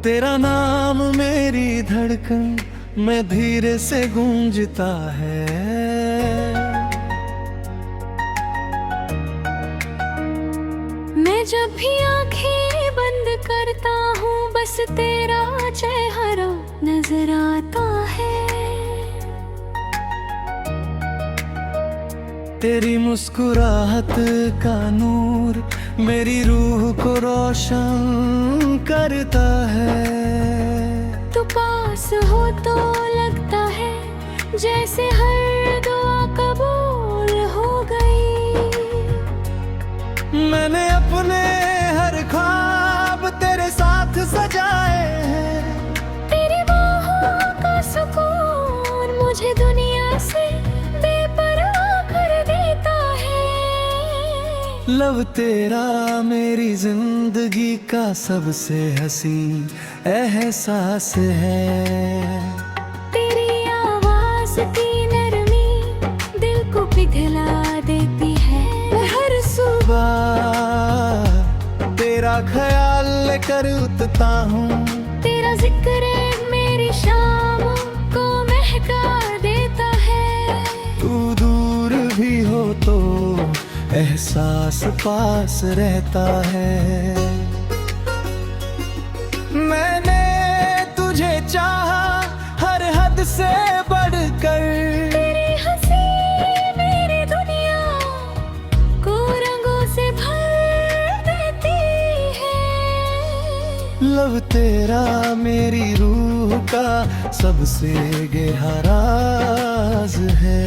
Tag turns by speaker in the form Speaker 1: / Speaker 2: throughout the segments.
Speaker 1: तेरा नाम मेरी धड़कन में धीरे से गूंजता है।
Speaker 2: मैं जब भी आंखें बंद करता हूँ बस तेरा चेहरा नजर आता है।
Speaker 1: तेरी मुस्कुराहट का नूर मेरी रूह को रोशन करता है।
Speaker 2: तू पास हो तो लगता है जैसे हर दुआ कबूल हो गई।
Speaker 1: मैंने अपने हर ख्वाब तेरे साथ सजाए हैं।
Speaker 2: तेरी बाहों का सुकून मुझे दुनिया से बेपरवाह कर देता है।
Speaker 1: लव तेरा मेरी जिंदगी का सबसे हसीन एहसास है।
Speaker 2: तेरी आवाज की नरमी दिल को पिघला देती है।
Speaker 1: हर सुबह तेरा ख्याल लेकर उठता हूँ।
Speaker 2: तेरा जिक्र मेरी शाम को महका देता है।
Speaker 1: तू दूर भी हो तो एहसास पास रहता है। मैंने तुझे चाहा हर हद से बढ़कर।
Speaker 2: तेरी हंसी मेरी दुनिया को रंगों से भर देती है।
Speaker 1: लव तेरा मेरी रूह का सबसे गहरा राज है।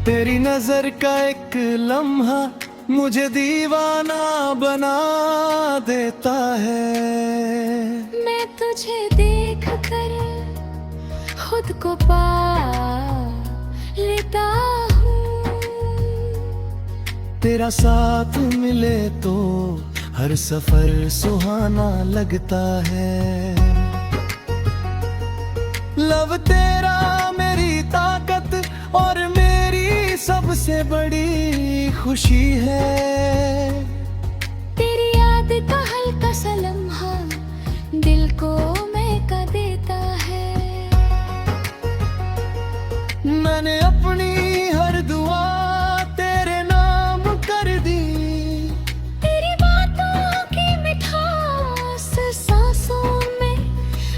Speaker 1: तेरी नजर का एक लम्हा मुझे दीवाना बना देता है।
Speaker 2: मैं तुझे देख कर खुद को पा लेता हूँ।
Speaker 1: तेरा साथ मिले तो हर सफर सुहाना लगता है। लव तेरा मेरी ताकत और मेरी सबसे बड़ी खुशी है।
Speaker 2: तेरी याद का हल्का सा लम्हा दिल को महका देता है।
Speaker 1: मैंने अपनी हर दुआ तेरे नाम कर दी।
Speaker 2: तेरी बातों की मिठास सांसों में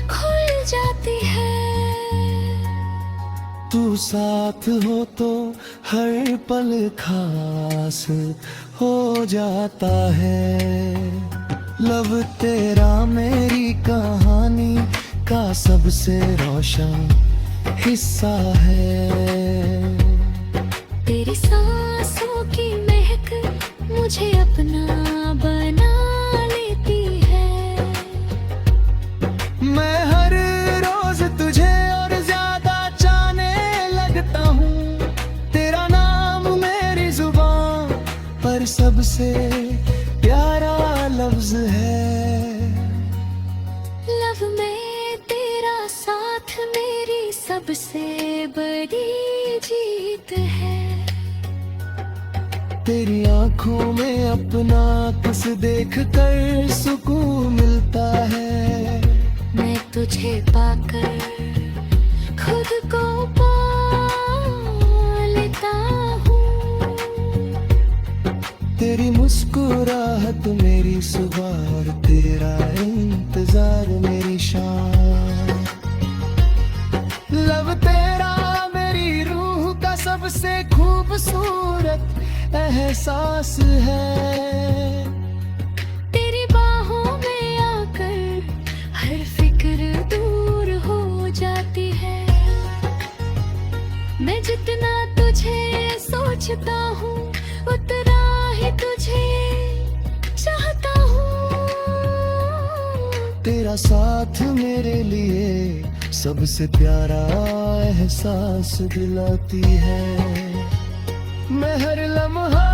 Speaker 2: घुल जाती है।
Speaker 1: तू साथ हो तो हर पल खास हो जाता है। लव तेरा मेरी कहानी का सबसे रोशन हिस्सा है।
Speaker 2: तेरी सांसों की महक मुझे अपना बना लेती है।
Speaker 1: मैं हर रोज तुझे और ज्यादा चाहने लगता हूँ। तेरा नाम मेरी जुबान पर सबसे प्यारा लफ्ज है।
Speaker 2: लव में तेरा साथ मेरी सबसे बड़ी जीत है।
Speaker 1: तेरी आंखों में अपना किस देख कर सुकून मिलता है।
Speaker 2: मैं तुझे पाकर खुद को पा लेता हूँ।
Speaker 1: तेरी मुस्कुराहट मेरी सुबह और तेरा इंतजार मेरी शाम। लव तेरा मेरी रूह का सबसे खूबसूरत एहसास है।
Speaker 2: तेरी बाहों में आकर हर फिक्र दूर हो जाती है। मैं जितना तुझे सोचता हूँ उतना ही तुझे चाहता हूँ।
Speaker 1: तेरा साथ मेरे लिए सबसे प्यारा एहसास दिलाती है। मैं हर लम्हा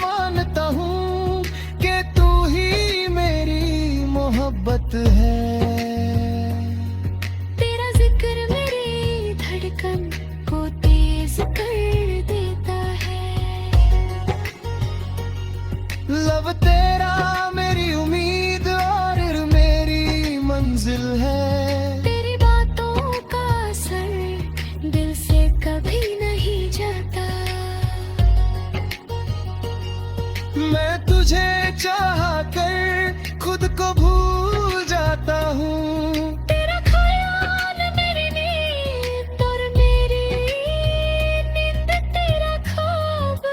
Speaker 1: मानता हूँ कि तू ही मेरी मोहब्बत है।
Speaker 2: तेरा जिक्र
Speaker 1: तुझे चाह कर खुद को भूल जाता हूँ।
Speaker 2: तेरा ख्याल मेरी नींद और मेरी नींद तेरा ख्वाब।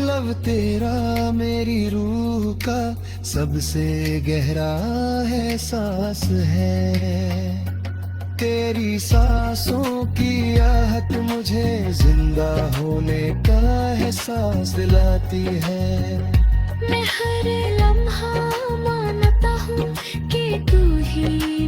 Speaker 1: लव तेरा मेरी रूह का सबसे गहरा एहसास है। तेरी सांसों की आहट मुझे जिंदा होने का एहसास दिलाती है।
Speaker 2: मैं हर लम्हा मानता हूँ कि तू ही